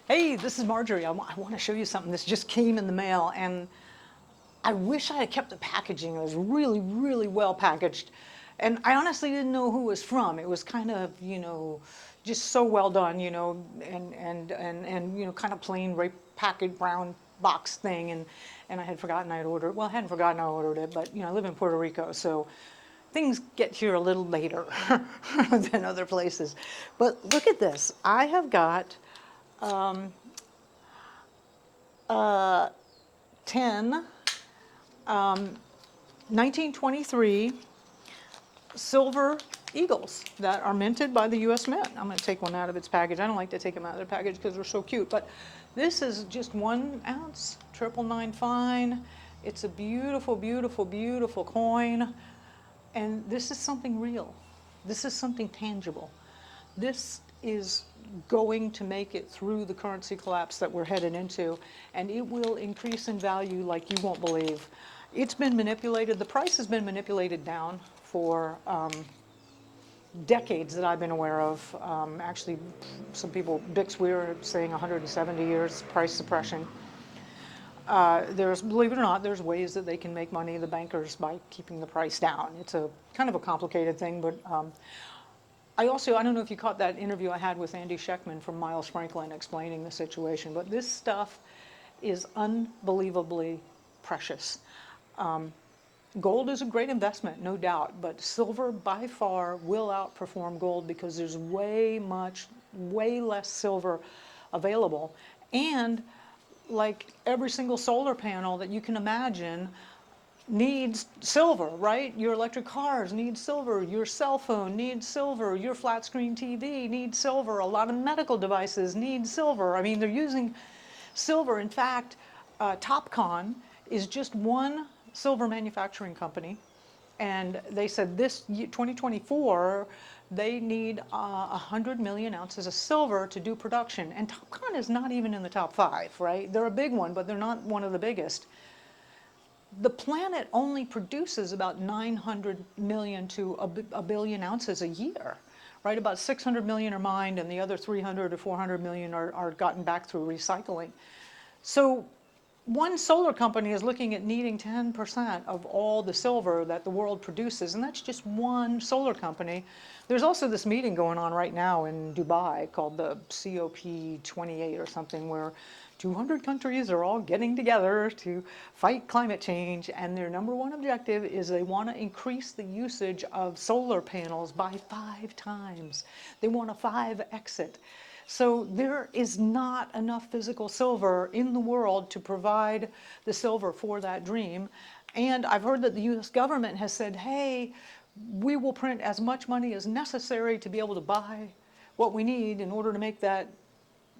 Hey, this is Marjorie. I want to show you something. This just came in the mail, and I wish I had kept the packaging. It was really, really well packaged. And I honestly didn't know who it was from. It was kind of, just so well done, and kind of plain, right, packaged brown box thing. And I had forgotten I had ordered, well, I hadn't forgotten I ordered it, but, I live in Puerto Rico, so things get here a little later than other places. But look at this. I have got 10 1923 silver eagles that are minted by the U.S. Mint. I'm going to take one out of its package. I don't like to take them out of their package because they're so cute, but this is just 1 ounce, 999 fine. It's a beautiful, beautiful, beautiful coin, and this is something real. This is something tangible. This is going to make it through the currency collapse that we're headed into, and it will increase in value like you won't believe. It's been manipulated, the price has been manipulated down for decades that I've been aware of. Actually, some people, Bix Weir saying 170 years price suppression. There's, believe it or not, there's ways that they can make money, the bankers, by keeping the price down. It's a kind of a complicated thing, but I don't know if you caught that interview I had with Andy Scheckman from Miles Franklin explaining the situation, but this stuff is unbelievably precious. Gold is a great investment, no doubt, but silver by far will outperform gold because there's way less silver available. And like every single solar panel that you can imagine needs silver, right? Your electric cars need silver, your cell phone needs silver, your flat screen TV needs silver, a lot of medical devices need silver. I mean, they're using silver. In fact, Topcon is just one silver manufacturing company, and they said this 2024 they need 100 million ounces of silver to do production, and Topcon is not even in the top 5, right? They're a big one, but they're not one of the biggest. The planet only produces about 900 million to a billion ounces a year, right? About 600 million are mined, and the other 300 or 400 million are gotten back through recycling. So one solar company is looking at needing 10% of all the silver that the world produces, and that's just one solar company. There's also this meeting going on right now in Dubai called the COP28 or something, where 200 countries are all getting together to fight climate change, and their number one objective is they want to increase the usage of solar panels by 5 times. They want a 5x it. So there is not enough physical silver in the world to provide the silver for that dream. And I've heard that the US government has said, hey, we will print as much money as necessary to be able to buy what we need in order to make that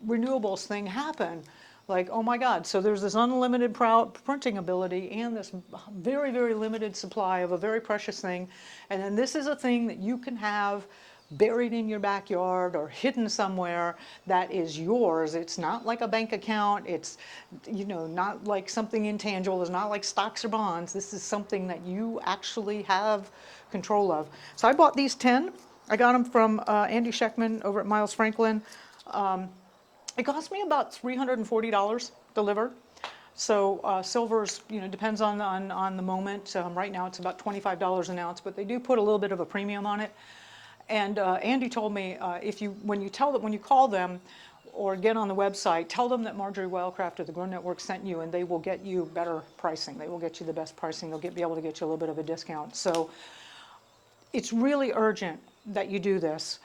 renewables thing happen. Like, oh my God, so there's this unlimited printing ability and this very, very limited supply of a very precious thing. And then this is a thing that you can have buried in your backyard or hidden somewhere that is yours. It's not like a bank account. It's, not like something intangible. It's not like stocks or bonds. This is something that you actually have control of. So I bought these 10. I got them from Andy Scheckman over at Miles Franklin. It cost me about $340 delivered. So silver's, depends on the moment. Right now it's about $25 an ounce, but they do put a little bit of a premium on it. And Andy told me when you call them or get on the website, tell them that Marjorie Wildcraft of the Grow Network sent you, and they will get you better pricing. They will get you the best pricing. They'll be able to get you a little bit of a discount. So it's really urgent that you do this.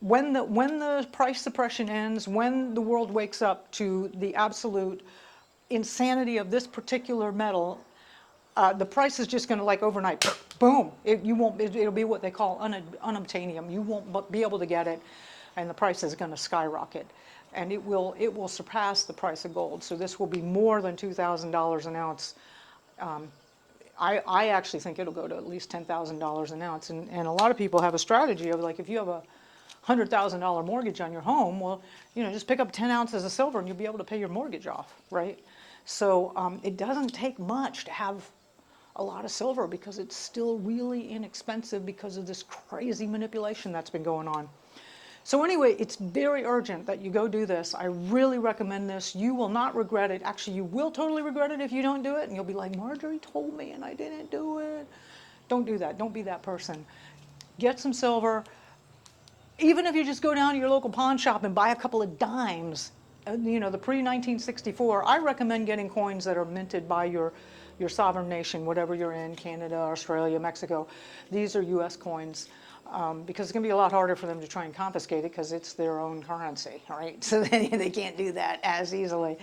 When the price suppression ends, when the world wakes up to the absolute insanity of this particular metal, the price is just going to, like overnight, boom. It'll be what they call unobtainium. You won't be able to get it, and the price is going to skyrocket, and it will surpass the price of gold. So this will be more than $2,000 an ounce. I actually think it'll go to at least $10,000 an ounce, and a lot of people have a strategy of, like, if you have a $100,000 mortgage on your home, well, just pick up 10 ounces of silver and you'll be able to pay your mortgage off, right? So it doesn't take much to have a lot of silver because it's still really inexpensive because of this crazy manipulation that's been going on. So anyway, it's very urgent that you go do this. I really recommend this. You will not regret it. Actually, you will totally regret it if you don't do it, and you'll be like, Marjorie told me and I didn't do it. Don't do that. Don't be that person. Get some silver. Even if you just go down to your local pawn shop and buy a couple of dimes, you know, the pre-1964, I recommend getting coins that are minted by your sovereign nation, whatever you're in, Canada, Australia, Mexico. These are US coins. Because it's going to be a lot harder for them to try and confiscate it because it's their own currency, right? So they can't do that as easily.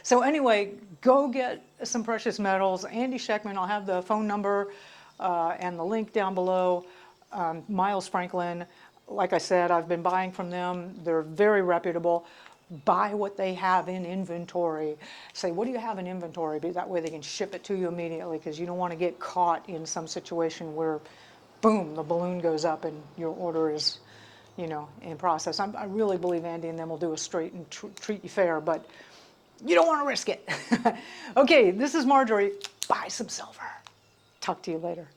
So anyway, go get some precious metals. Andy Scheckman, I'll have the phone number and the link down below. Miles Franklin, like I said, I've been buying from them. They're very reputable. Buy what they have in inventory. Say, what do you have in inventory? That way they can ship it to you immediately, because you don't want to get caught in some situation where boom, the balloon goes up and your order is, you know, in process. I really believe Andy and them will do a straight and treat you fair, but you don't want to risk it. Okay, this is Marjorie. Buy some silver. Talk to you later.